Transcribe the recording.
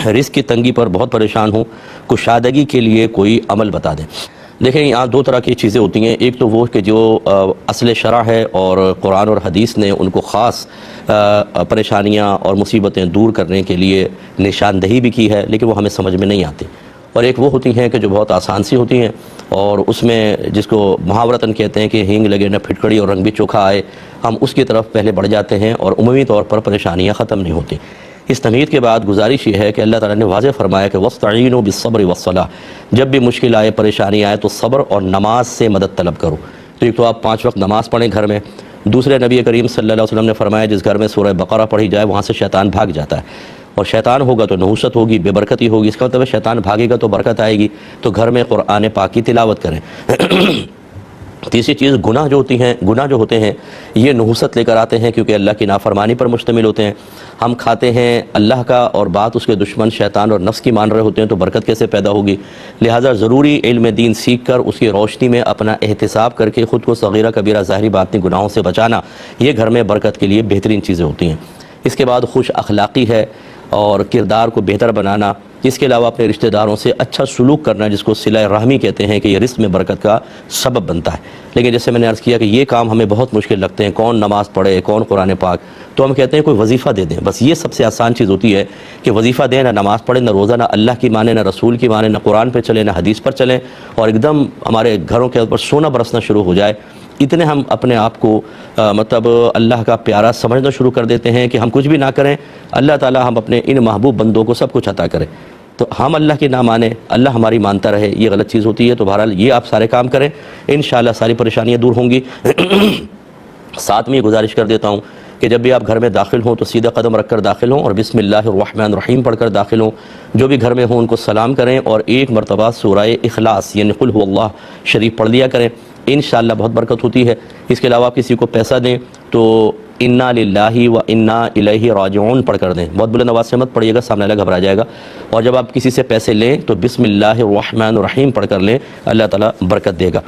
رزق کی تنگی پر بہت پریشان ہوں، کشادگی کے لیے کوئی عمل بتا دیں۔ دیکھیں یہاں دو طرح کی چیزیں ہوتی ہیں، ایک تو وہ کہ جو اصل شرع ہے اور قرآن اور حدیث نے ان کو خاص پریشانیاں اور مصیبتیں دور کرنے کے لیے نشاندہی بھی کی ہے، لیکن وہ ہمیں سمجھ میں نہیں آتی۔ اور ایک وہ ہوتی ہیں کہ جو بہت آسان سی ہوتی ہیں، اور اس میں جس کو محاورتاً کہتے ہیں کہ ہینگ لگے نہ پھٹکڑی اور رنگ بھی چوکھا آئے، ہم اس کی طرف پہلے بڑھ جاتے ہیں اور عمومی طور پر پریشانیاں ختم نہیں ہوتی۔ اس تمہید کے بعد گزارش یہ ہے کہ اللہ تعالیٰ نے واضح فرمایا کہ وَاسْتَعِینُوا بِالصَّبْرِ وَالصَّلَاةِ، جب بھی مشکل آئے، پریشانی آئے تو صبر اور نماز سے مدد طلب کرو۔ تو ایک تو آپ 5 وقت نماز پڑھیں گھر میں، دوسرے نبی کریم صلی اللہ علیہ وسلم نے فرمایا جس گھر میں سورہ بقرہ پڑھی جائے وہاں سے شیطان بھاگ جاتا ہے، اور شیطان ہوگا تو نحوست ہوگی، بے برکتی ہوگی، اس کا مطلب ہے شیطان بھاگے گا تو برکت آئے گی۔ تو گھر میں قرآن پاک کی تلاوت کریں۔ تیسری چیز گناہ جو ہوتے ہیں یہ نحوست لے کر آتے ہیں، کیونکہ اللہ کی نافرمانی پر مشتمل ہوتے ہیں۔ ہم کھاتے ہیں اللہ کا اور بات اس کے دشمن شیطان اور نفس کی مان رہے ہوتے ہیں، تو برکت کیسے پیدا ہوگی؟ لہٰذا ضروری علم دین سیکھ کر اس کی روشنی میں اپنا احتساب کر کے خود کو صغیرہ کبیرہ ظاہری باطنی گناہوں سے بچانا، یہ گھر میں برکت کے لیے بہترین چیزیں ہوتی ہیں۔ اس کے بعد خوش اخلاقی ہے اور کردار کو بہتر بنانا، اس کے علاوہ اپنے رشتہ داروں سے اچھا سلوک کرنا، جس کو صلہ رحمی کہتے ہیں، کہ یہ رزق میں برکت کا سبب بنتا ہے۔ لیکن جیسے میں نے عرض کیا کہ یہ کام ہمیں بہت مشکل لگتے ہیں، کون نماز پڑھے، کون قرآن پاک، تو ہم کہتے ہیں کوئی وظیفہ دے دیں، بس یہ سب سے آسان چیز ہوتی ہے کہ وظیفہ دیں، نہ نماز پڑھیں، نہ روزہ، نہ اللہ کی مانیں، نہ رسول کی مانیں، نہ قرآن پہ چلیں، نہ حدیث پر چلیں، اور ایک دم ہمارے گھروں کے اوپر سونا برسنا شروع ہو جائے۔ اتنے ہم اپنے آپ کو مطلب اللہ کا پیارا سمجھنا شروع کر دیتے ہیں کہ ہم کچھ بھی نہ کریں، اللہ تعالیٰ ہم اپنے ان محبوب بندوں کو سب کچھ عطا کرے، تو ہم اللہ کی نہ مانیں، اللہ ہماری مانتا رہے، یہ غلط چیز ہوتی ہے۔ تو بہرحال یہ آپ سارے کام کریں، انشاءاللہ ساری پریشانیاں دور ہوں گی۔ ساتھ میں یہ گزارش کر دیتا ہوں کہ جب بھی آپ گھر میں داخل ہوں تو سیدھا قدم رکھ کر داخل ہوں اور بسم اللہ الرحمن الرحیم پڑھ کر داخل ہوں۔ جو بھی گھر میں ہوں ان کو سلام کریں اور ایک مرتبہ سورہ اخلاص یعنی قل هو اللہ شریف پڑھ لیا کریں، انشاءاللہ بہت برکت ہوتی ہے۔ اس کے علاوہ آپ کسی کو پیسہ دیں تو انا للہ و انا الیہ راجعون پڑھ کر دیں، بہت بلند آواز سے مت پڑھیے گا، سامنے والا گھبرا جائے گا۔ اور جب آپ کسی سے پیسے لیں تو بسم اللہ الرحمن الرحیم پڑھ کر لیں، اللہ تعالیٰ برکت دے گا۔